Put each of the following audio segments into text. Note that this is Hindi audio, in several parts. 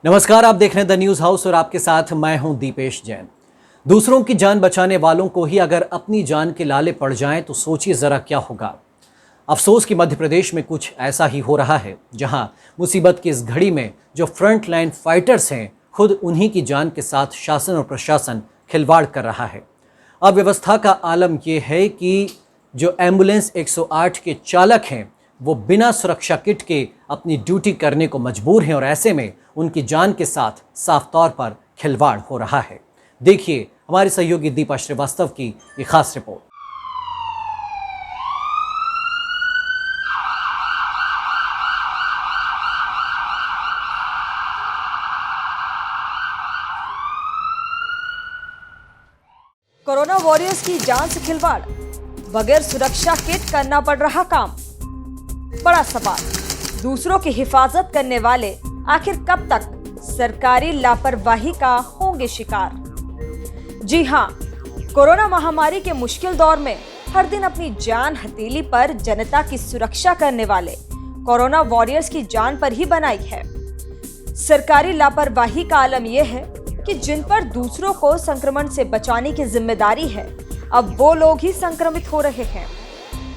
नमस्कार, आप देख रहे हैं द न्यूज़ हाउस और आपके साथ मैं हूं दीपेश जैन। दूसरों की जान बचाने वालों को ही अगर अपनी जान के लाले पड़ जाएं तो सोचिए ज़रा क्या होगा। अफसोस कि मध्य प्रदेश में कुछ ऐसा ही हो रहा है, जहां मुसीबत की इस घड़ी में जो फ्रंट लाइन फाइटर्स हैं, खुद उन्हीं की जान के साथ शासन और प्रशासन खिलवाड़ कर रहा है। अव्यवस्था का आलम यह है कि जो एम्बुलेंस 108 के चालक हैं वो बिना सुरक्षा किट के अपनी ड्यूटी करने को मजबूर हैं और ऐसे में उनकी जान के साथ साफ तौर पर खिलवाड़ हो रहा है। देखिए हमारे सहयोगी दीपा श्रीवास्तव की ये खास रिपोर्ट। कोरोना वॉरियर्स की जान से खिलवाड़, बगैर सुरक्षा किट करना पड़ रहा काम। बड़ा सवाल, दूसरों की हिफाजत करने वाले आखिर कब तक सरकारी लापरवाही का होंगे शिकार। जी हां, कोरोना महामारी के मुश्किल दौर में हर दिन अपनी जान हथेली पर जनता की सुरक्षा करने वाले कोरोना वॉरियर्स की जान पर ही बनाई है। सरकारी लापरवाही का आलम यह है कि जिन पर दूसरों को संक्रमण से बचाने की जिम्मेदारी है, अब वो लोग ही संक्रमित हो रहे हैं।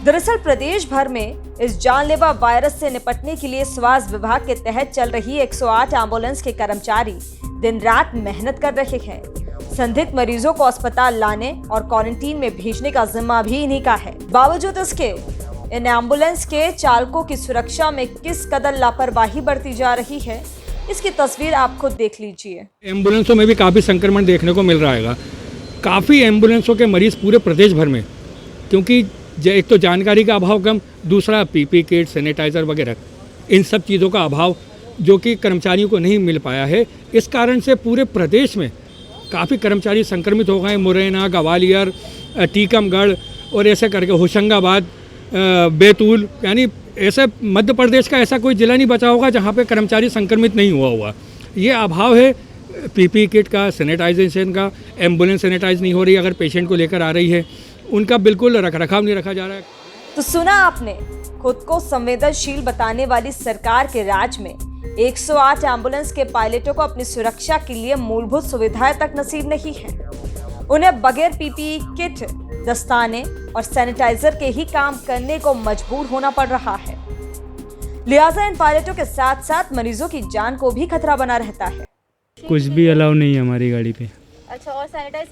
दरअसल प्रदेश भर में इस जानलेवा वायरस से निपटने के लिए स्वास्थ्य विभाग के तहत चल रही 108 एम्बुलेंस के कर्मचारी दिन रात मेहनत कर रहे हैं। संदिग्ध मरीजों को अस्पताल लाने और क्वारंटीन में भेजने का जिम्मा भी इन्हीं का है। बावजूद इसके इन एम्बुलेंस के चालकों की सुरक्षा में किस कदर लापरवाही बरती जा रही है, इसकी तस्वीर आप खुद देख लीजिए। एम्बुलेंसों में भी काफ़ी संक्रमण देखने को मिल रहा है। काफ़ी एम्बुलेंसों के मरीज पूरे प्रदेश भर में, क्योंकि एक तो जानकारी का अभाव कम, दूसरा पीपी किट, सैनिटाइज़र वगैरह इन सब चीज़ों का अभाव जो कि कर्मचारियों को नहीं मिल पाया है। इस कारण से पूरे प्रदेश में काफ़ी कर्मचारी संक्रमित हो गए। मुरैना, ग्वालियर, टीकमगढ़ और ऐसे करके होशंगाबाद, बैतूल, यानी ऐसे मध्य प्रदेश का ऐसा कोई जिला नहीं बचा होगा जहाँ पे कर्मचारी संक्रमित नहीं हुआ। ये अभाव है पीपी किट का, सैनिटाइजेशन का। एम्बुलेंस सैनिटाइज नहीं हो रही, अगर पेशेंट को लेकर आ रही है उनका बिल्कुल रखरखाव नहीं रखा जा रहा है। तो सुना आपने, खुद को संवेदनशील बताने वाली सरकार के राज में 108 एम्बुलेंस के पायलटों को अपनी सुरक्षा के लिए मूलभूत सुविधाएं तक नसीब नहीं है। उन्हें बगैर पीपीई किट, दस्ताने और सैनिटाइजर के ही काम करने को मजबूर होना पड़ रहा है। लिहाजा इन पायलटों के साथ साथ मरीजों की जान को भी खतरा बना रहता है। कुछ भी अलाउ नहीं है हमारी गाड़ी पे। अच्छा, और सैनिटाइज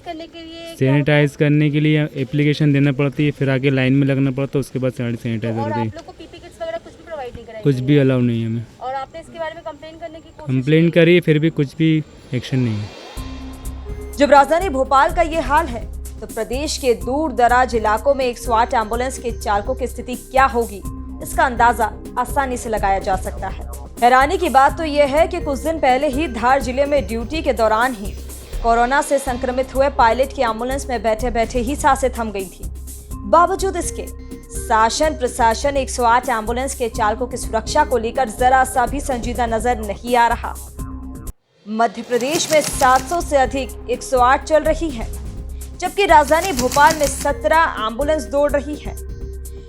करने के लिए एप्लीकेशन देना पड़ती है, फिर आगे लाइन में लगना पड़ता है, उसके बाद सैनिटाइजर और होती है। आप लोग को पीपी किट्स वगैरह कुछ भी प्रोवाइड नहीं कराई? कुछ भी अलाउ नहीं है हमें। और आपने इसके बारे में कंप्लेन करने की कोशिश कंप्लेन करी, फिर भी कुछ भी एक्शन नहीं है। जब राजधानी भोपाल का ये हाल है तो प्रदेश के दूर दराज इलाकों में 108 एम्बुलेंस के चालकों की स्थिति क्या होगी, इसका अंदाजा आसानी से लगाया जा सकता है। हैरानी की बात तो यह है कि कुछ दिन पहले ही धार जिले में ड्यूटी के दौरान ही कोरोना से संक्रमित हुए पायलट की एम्बुलेंस में बैठे बैठे ही सांसें थम गई थी। बावजूद इसके शासन प्रशासन 108 एम्बुलेंस के चालकों की सुरक्षा को लेकर जरा सा भी संजीदा नजर नहीं आ रहा। मध्य प्रदेश में 700 से अधिक 108 चल रही है, जबकि राजधानी भोपाल में 17 एम्बुलेंस दौड़ रही है।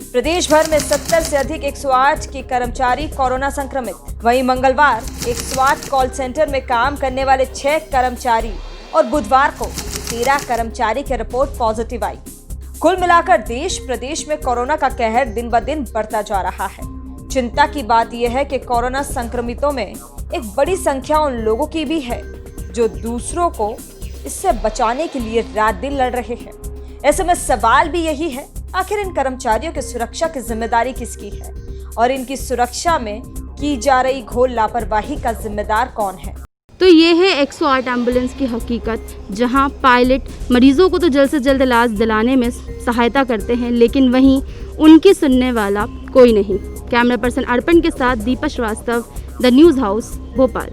प्रदेश भर में 70 से अधिक 108 के कर्मचारी कोरोना संक्रमित। वहीं मंगलवार 108 कॉल सेंटर में काम करने वाले 6 कर्मचारी और बुधवार को 13 कर्मचारी की रिपोर्ट पॉजिटिव आई। कुल मिलाकर देश प्रदेश में कोरोना का कहर दिन ब दिन बढ़ता जा रहा है। चिंता की बात यह है कि कोरोना संक्रमितों में एक बड़ी संख्या उन लोगों की भी है जो दूसरों को इससे बचाने के लिए रात दिन लड़ रहे हैं। ऐसे में सवाल भी यही है, आखिर इन कर्मचारियों की सुरक्षा की जिम्मेदारी किसकी है और इनकी सुरक्षा में की जा रही घोर लापरवाही का जिम्मेदार कौन है। तो ये है 108 एम्बुलेंस की हकीकत, जहां पायलट मरीजों को तो जल्द से जल्द इलाज दिलाने में सहायता करते हैं, लेकिन वहीं उनकी सुनने वाला कोई नहीं। कैमरा पर्सन अर्पण के साथ Deepa Srivastava, the news house, Bhopal.